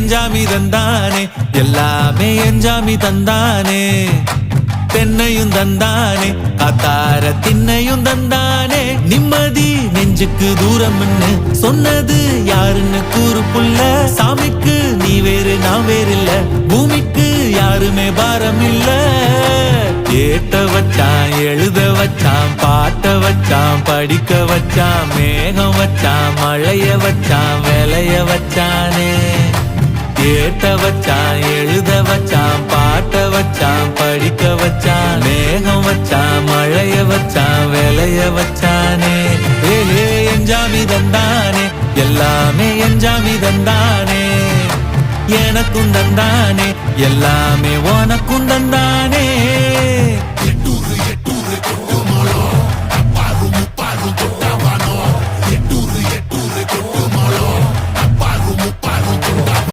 எஞ்சாமி தந்தானே எல்லாமே எஞ்சாமி தந்தானே தென்னையும் தந்தானே காத்தார திண்ணையும் தந்தானே நிம்மதி நெஞ்சுக்கு தூரம்னு சொன்னது யாருன்னு கூறு புள்ள சாமிக்கு நீ வேறு நான் வேறு இல்ல பூமிக்கு யாருமே பாரம் இல்ல ஏத்த வச்சான் எழுத வச்சான் பாட்ட வச்சான் படிக்க வச்சான் மேகம் வச்சான் மழைய வச்சான் விளைய வச்சானே ஏத்த வச்சான் எழுத வச்சான் பாட்ட வச்சான் படிக்க வச்சான் மேகம் வச்சான் மழைய வச்சான் விளைய வச்சானே ஏலே எஞ்சாமி தந்தானே எல்லாமே எஞ்சாமி தந்தானே எனக்கும் தந்தானே எல்லாமே உனக்கும் தந்தானே.